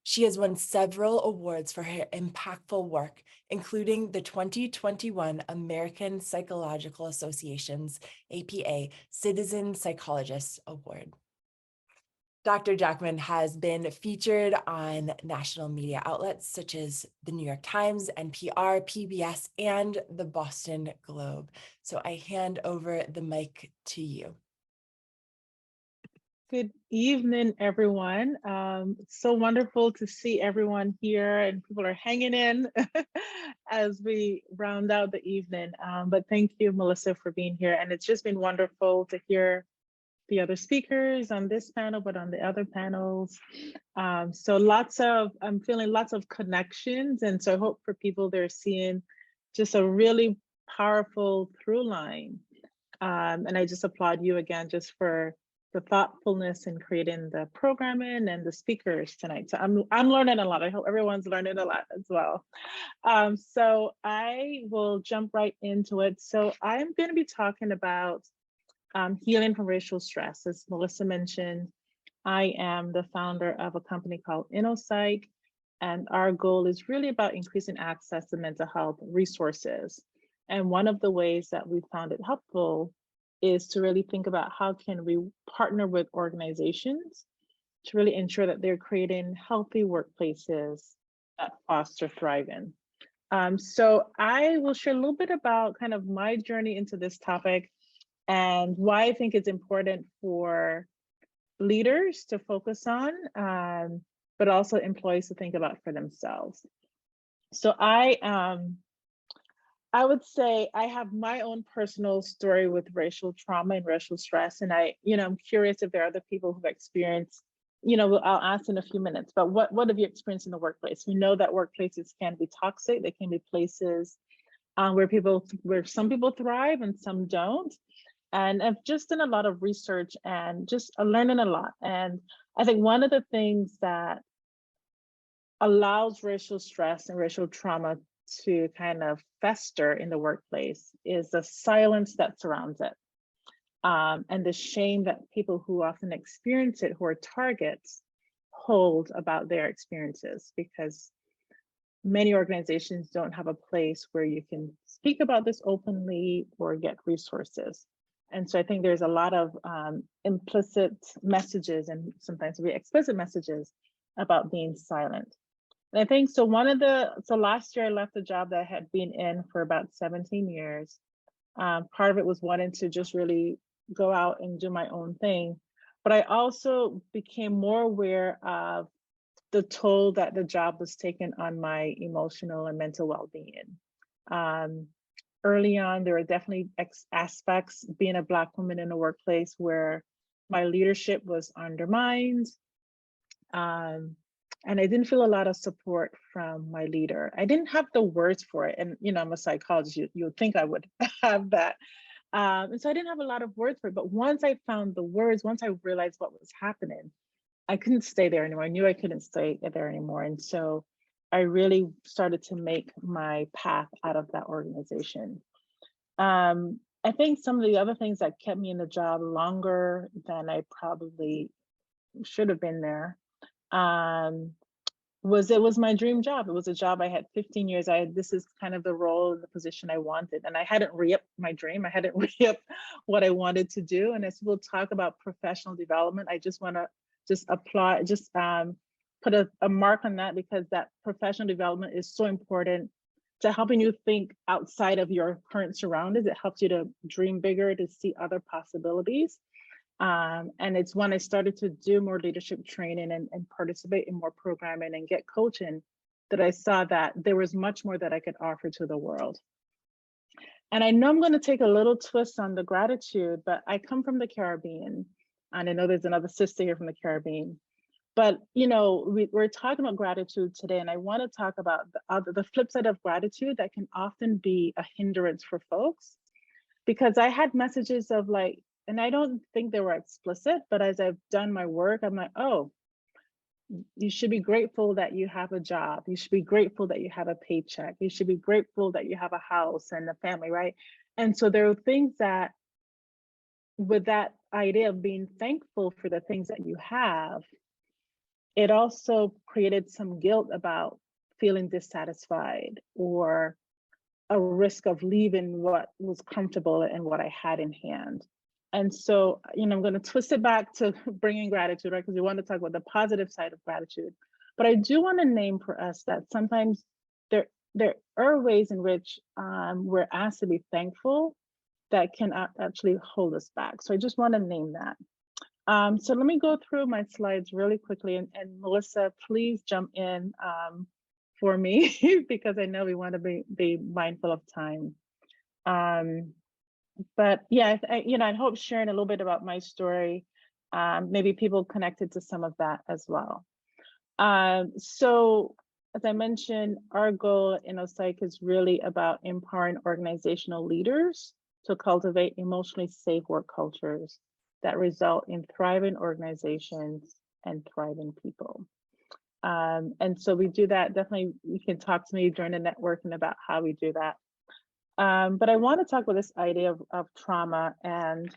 She has won several awards for her impactful work, including the 2021 American Psychological Association's APA Citizen Psychologist Award. Dr. Jackman has been featured on national media outlets such as the New York Times, NPR, PBS, and the Boston Globe. So I hand over the mic to you. Good evening, everyone. It's so wonderful to see everyone here and people are hanging in as we round out the evening. But thank you, Melissa, for being here. And it's just been wonderful to hear the other speakers on this panel, but on the other panels. So I'm feeling lots of connections. And so I hope for people they're seeing just a really powerful through line. And I just applaud you again just for the thoughtfulness in creating the programming and the speakers tonight. So I'm learning a lot. I hope everyone's learning a lot as well. So I will jump right into it. So I'm going to be talking about healing from racial stress. As Melissa mentioned, I am the founder of a company called InnoPsych, and our goal is really about increasing access to mental health resources. And one of the ways that we found it helpful is to really think about how can we partner with organizations to really ensure that they're creating healthy workplaces that foster thriving. So I will share a little bit about kind of my journey into this topic and why I think it's important for leaders to focus on, but also employees to think about for themselves. So I would say I have my own personal story with racial trauma and racial stress. And I'm curious if there are other people who've experienced, I'll ask in a few minutes, but what have you experienced in the workplace? We know that workplaces can be toxic. They can be places where some people thrive and some don't. And I've just done a lot of research and just learning a lot. And I think one of the things that allows racial stress and racial trauma to kind of fester in the workplace is the silence that surrounds it. And the shame that people who often experience it, who are targets, hold about their experiences, because many organizations don't have a place where you can speak about this openly or get resources. And so I think there's a lot of implicit messages and sometimes very explicit messages about being silent. And I think so last year I left a job that I had been in for about 17 years. Part of it was wanting to just really go out and do my own thing. But I also became more aware of the toll that the job was taking on my emotional and mental well-being. Early on, there were definitely aspects being a Black woman in a workplace where my leadership was undermined. And I didn't feel a lot of support from my leader. I didn't have the words for it. And, I'm a psychologist, you would think I would have that. And so I didn't have a lot of words for it. But once I found the words, once I realized what was happening, I couldn't stay there anymore. I knew I couldn't stay there anymore. And so I really started to make my path out of that organization. I think some of the other things that kept me in the job longer than I probably should have been there, um, it was my dream job. It was a job I had 15 years. This is kind of the role and the position I wanted. And I hadn't re-upped my dream. I hadn't re-upped what I wanted to do. And as we'll talk about professional development, I just want to put a mark on that, because that professional development is so important to helping you think outside of your current surroundings. It helps you to dream bigger, to see other possibilities. And it's when I started to do more leadership training and participate in more programming and get coaching that I saw that there was much more that I could offer to the world. And I know I'm going to take a little twist on the gratitude, but I come from the Caribbean, and I know there's another sister here from the Caribbean. But we're talking about gratitude today, and I want to talk about the flip side of gratitude that can often be a hindrance for folks. Because I had messages of like, and I don't think they were explicit, but as I've done my work, I'm like, oh, you should be grateful that you have a job. You should be grateful that you have a paycheck. You should be grateful that you have a house and a family, right? And so there are things that, with that idea of being thankful for the things that you have, it also created some guilt about feeling dissatisfied or a risk of leaving what was comfortable and what I had in hand. And so, I'm going to twist it back to bringing gratitude, right? Because we want to talk about the positive side of gratitude. But I do want to name for us that sometimes there are ways in which we're asked to be thankful that can actually hold us back. So I just want to name that. So let me go through my slides really quickly. And Melissa, please jump in for me, because I know we want to be mindful of time. But yeah, I hope sharing a little bit about my story, maybe people connected to some of that as well. So as I mentioned, our goal at InnoPsych is really about empowering organizational leaders to cultivate emotionally safe work cultures that result in thriving organizations and thriving people. And so we do that. Definitely, you can talk to me during the networking about how we do that. But I want to talk about this idea of trauma. And,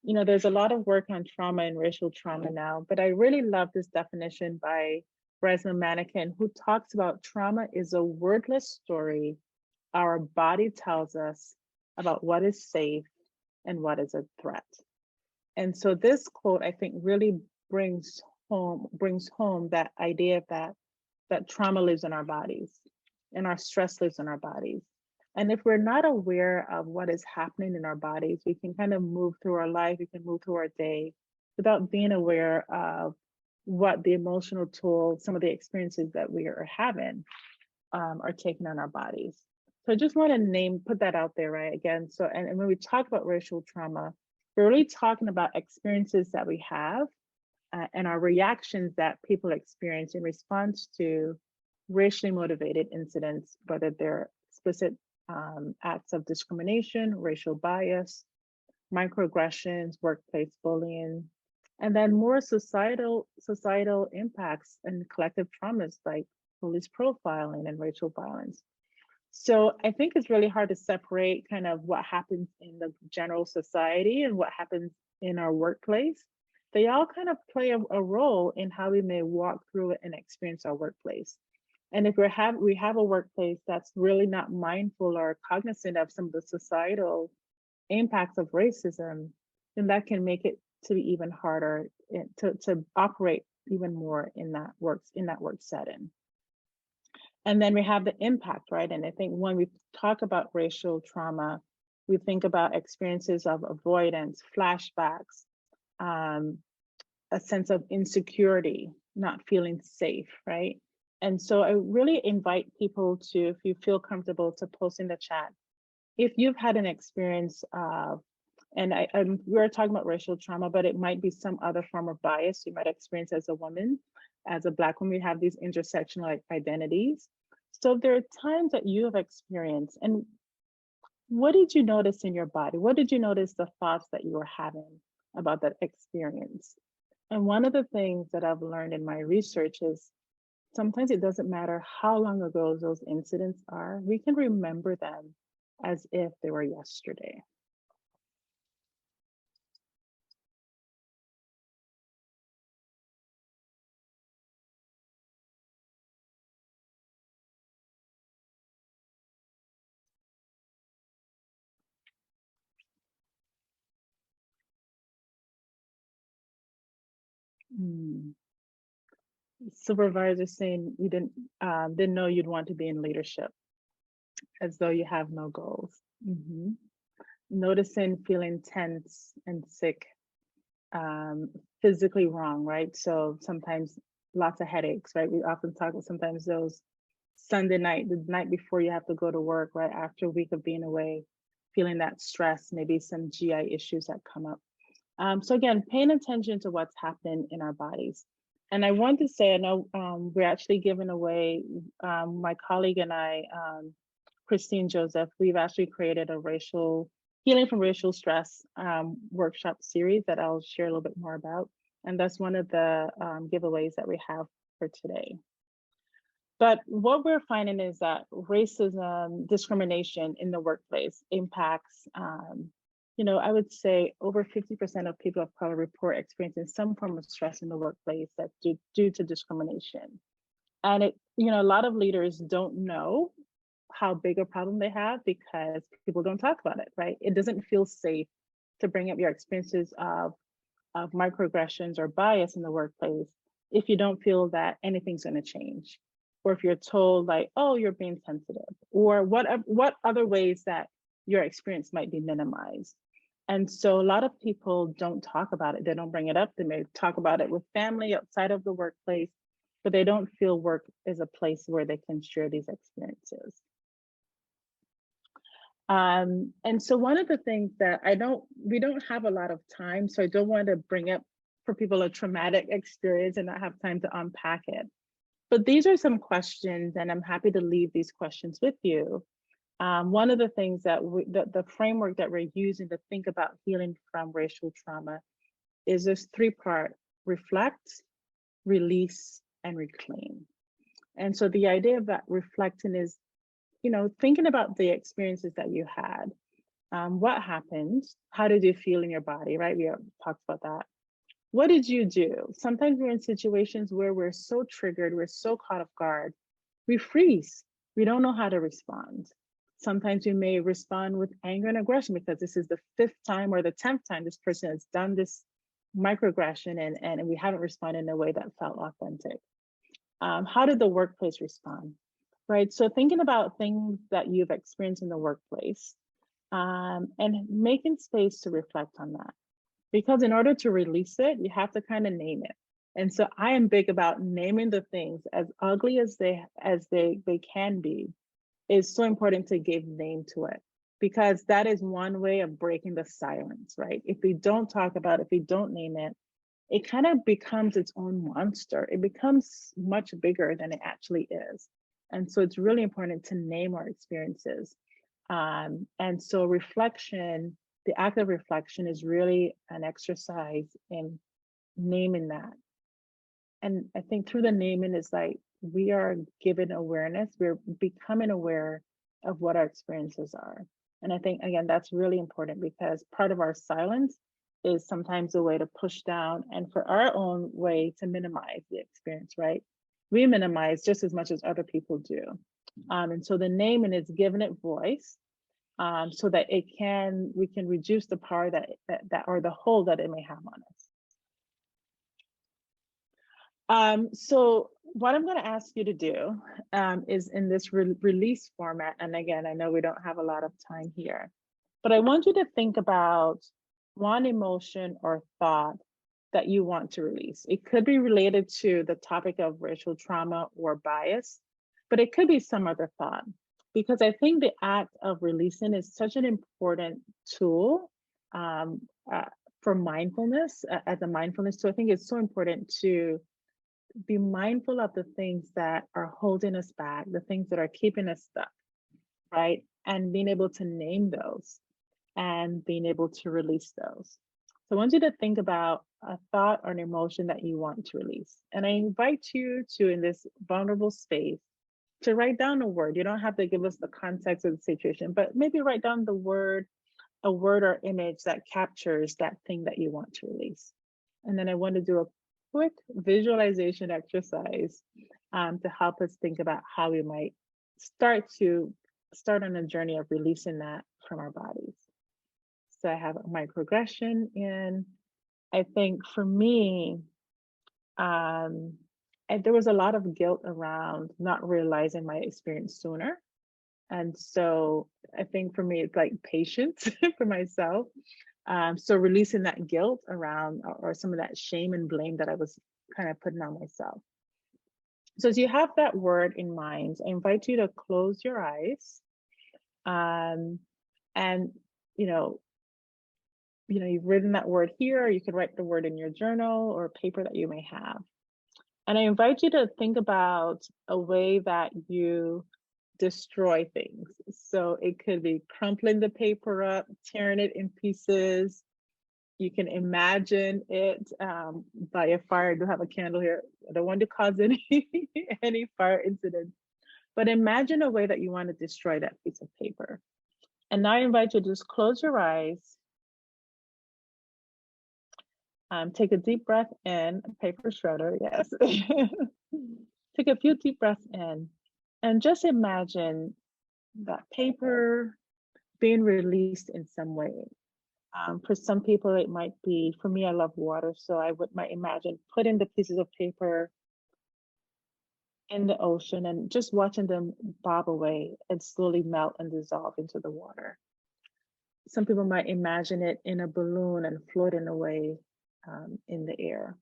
there's a lot of work on trauma and racial trauma now, but I really love this definition by Resmaa Menakem, who talks about trauma is a wordless story our body tells us about what is safe and what is a threat. And so this quote, I think, really brings home that idea that trauma lives in our bodies and our stress lives in our bodies. And if we're not aware of what is happening in our bodies, we can kind of move through our life, we can move through our day without being aware of what the emotional toll, some of the experiences that we are having are taking on our bodies. So I just want to put that out there, right? Again, so, and when we talk about racial trauma, we're really talking about experiences that we have and our reactions that people experience in response to racially motivated incidents, whether they're explicit acts of discrimination, racial bias, microaggressions, workplace bullying, and then more societal impacts and collective traumas like police profiling and racial violence. So I think it's really hard to separate kind of what happens in the general society and what happens in our workplace. They all kind of play a role in how we may walk through and experience our workplace. And if we have a workplace that's really not mindful or cognizant of some of the societal impacts of racism, then that can make it to be even harder to operate even more in that work setting. And then we have the impact, right? And I think when we talk about racial trauma, we think about experiences of avoidance, flashbacks, a sense of insecurity, not feeling safe, right? And so I really invite people to, if you feel comfortable, to post in the chat. If you've had an experience of, and we're talking about racial trauma, but it might be some other form of bias you might experience as a woman, as a Black woman, we have these intersectional identities. So there are times that you have experienced, and what did you notice in your body? What did you notice the thoughts that you were having about that experience? And one of the things that I've learned in my research is sometimes it doesn't matter how long ago those incidents are, we can remember them as if they were yesterday. Hmm. Supervisor saying you didn't know you'd want to be in leadership, as though you have no goals. Mhm. Noticing feeling tense and sick, um, physically wrong, right? So sometimes lots of headaches, right? We often talk about sometimes those Sunday night, the night before you have to go to work, right? After a week of being away, feeling that stress, maybe some GI issues that come up. So again, paying attention to what's happening in our bodies. And I want to say, I know we're actually giving away, my colleague and I, Christine Joseph, we've actually created a racial healing from racial stress workshop series that I'll share a little bit more about. And that's one of the giveaways that we have for today. But what we're finding is that racism, discrimination in the workplace impacts, I would say over 50% of people of color report experiencing some form of stress in the workplace that's due to discrimination. And a lot of leaders don't know how big a problem they have because people don't talk about it, right? It doesn't feel safe to bring up your experiences of microaggressions or bias in the workplace if you don't feel that anything's going to change, or if you're told like, oh, you're being sensitive, or what other ways that your experience might be minimized. And so a lot of people don't talk about it. They don't bring it up. They may talk about it with family outside of the workplace, but they don't feel work is a place where they can share these experiences. And so one of the things that we don't have a lot of time, so I don't want to bring up for people a traumatic experience and not have time to unpack it. But these are some questions, and I'm happy to leave these questions with you. One of the things that the framework that we're using to think about healing from racial trauma is this 3-part: reflect, release, and reclaim. And so the idea of that reflecting is, thinking about the experiences that you had. What happened? How did you feel in your body, right? We talked about that. What did you do? Sometimes we're in situations where we're so triggered, we're so caught off guard, we freeze. We don't know how to respond. Sometimes we may respond with anger and aggression because this is the 5th time or the 10th time this person has done this microaggression and we haven't responded in a way that felt authentic. How did the workplace respond? Right, so thinking about things that you've experienced in the workplace and making space to reflect on that. Because in order to release it, you have to kind of name it. And so I am big about naming the things, as ugly as they can be. It's so important to give name to it, because that is one way of breaking the silence, right? If we don't talk about it, if we don't name it, it kind of becomes its own monster. It becomes much bigger than it actually is. And so it's really important to name our experiences. And so reflection, the act of reflection is really an exercise in naming that. And I think through the naming is like, we are given awareness, we're becoming aware of what our experiences are. And I think, again, that's really important because part of our silence is sometimes a way to push down and for our own way to minimize the experience, right? We minimize just as much as other people do. And so the naming is giving it voice so that we can reduce the power that or the hold that it may have on us. So what I'm going to ask you to do is in this release format, and again, I know we don't have a lot of time here, but I want you to think about one emotion or thought that you want to release. It could be related to the topic of racial trauma or bias, but it could be some other thought, because I think the act of releasing is such an important tool for mindfulness, as a mindfulness tool. I think it's so important to be mindful of the things that are holding us back, the things that are keeping us stuck, right? And being able to name those and being able to release those. So I want you to think about a thought or an emotion that you want to release. And I invite you to, in this vulnerable space, to write down a word. You don't have to give us the context of the situation, but maybe write down a word or image that captures that thing that you want to release. And then I want to do a quick visualization exercise to help us think about how we might start on a journey of releasing that from our bodies. So I have a microaggression, and I think for me, And there was a lot of guilt around not realizing my experience sooner. And so I think for me, it's like patience for myself. So releasing that guilt around or some of that shame and blame that I was kind of putting on myself. So as you have that word in mind, I invite you to close your eyes. And you've written that word here, or you could write the word in your journal or paper that you may have. And I invite you to think about a way that you destroy things. So it could be crumpling the paper up, tearing it in pieces. You can imagine it by a fire. I do have a candle here. I don't want to cause any fire incidents. But imagine a way that you want to destroy that piece of paper. And now I invite you to just close your eyes. Take a deep breath in, paper shredder, yes. Take a few deep breaths in and just imagine that paper being released in some way. For some people, it might be, for me, I love water. So I might imagine putting the pieces of paper in the ocean and just watching them bob away and slowly melt and dissolve into the water. Some people might imagine it in a balloon and floating away in the air.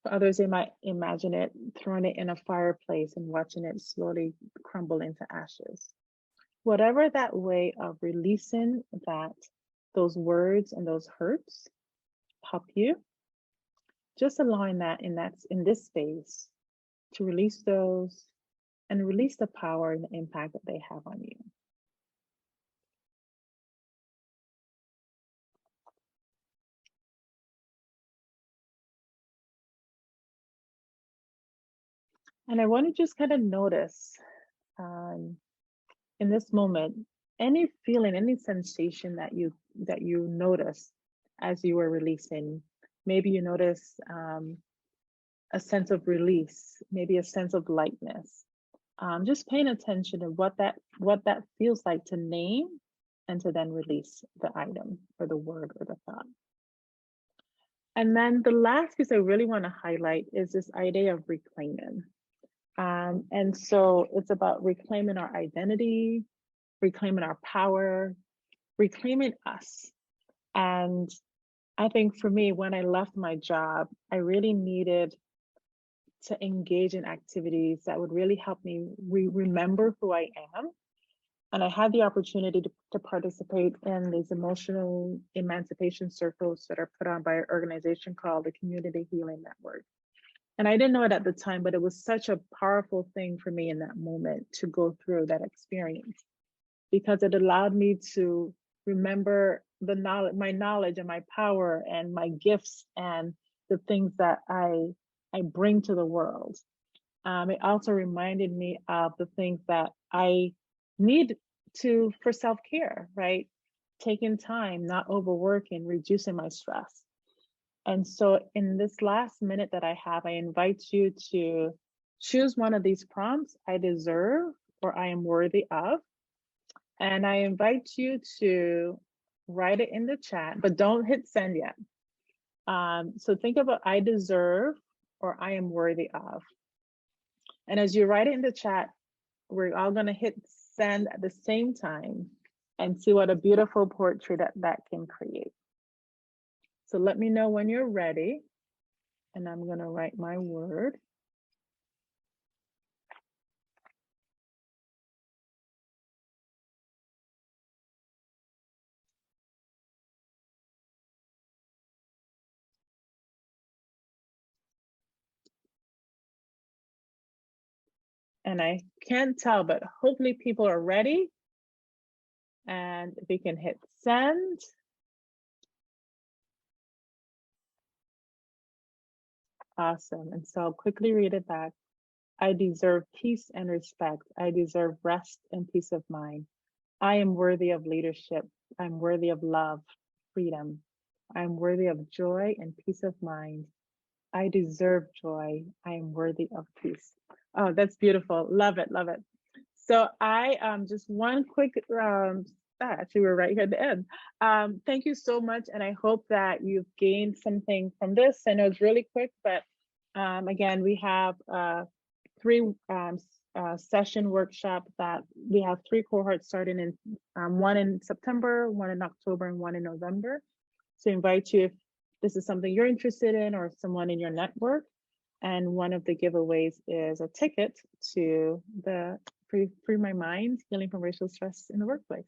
For others, they might imagine it, throwing it in a fireplace and watching it slowly crumble into ashes. Whatever that way of releasing those words and those hurts help you, just allowing that in this space to release those and release the power and the impact that they have on you. And I want to just kind of notice in this moment, any feeling, any sensation that you notice as you were releasing. Maybe you notice a sense of release, maybe a sense of lightness. Just paying attention to what that feels like to name and to then release the item or the word or the thought. And then the last piece I really want to highlight is this idea of reclaiming. And so it's about reclaiming our identity, reclaiming our power, reclaiming us. And I think for me, when I left my job, I really needed to engage in activities that would really help me remember who I am. And I had the opportunity to participate in these emotional emancipation circles that are put on by an organization called the Community Healing Network. And I didn't know it at the time, but it was such a powerful thing for me in that moment to go through that experience, because it allowed me to remember my knowledge and my power and my gifts and the things that I bring to the world. It also reminded me of the things that I need for self-care, right? Taking time, not overworking, reducing my stress. And so in this last minute that I have, I invite you to choose one of these prompts: I deserve or I am worthy of. And I invite you to write it in the chat, but don't hit send yet. So think about I deserve or I am worthy of. And as you write it in the chat, we're all going to hit send at the same time and see what a beautiful poetry that can create. So let me know when you're ready. And I'm going to write my word. And I can't tell, but hopefully people are ready. And we can hit send. Awesome. And so I'll quickly read it back. I deserve peace and respect. I deserve rest and peace of mind. I am worthy of leadership. I'm worthy of love, freedom. I'm worthy of joy and peace of mind. I deserve joy. I am worthy of peace. Oh, that's beautiful. Love it. Love it. So I just one quick Actually, we're right here at the end. Thank you so much. And I hope that you've gained something from this. I know it's really quick, but again, we have 3 session workshop that we have 3 cohorts starting in one in September, one in October, and one in November. So I invite you if this is something you're interested in or someone in your network. And one of the giveaways is a ticket to the Free My Mind, Healing from Racial Stress in the Workplace.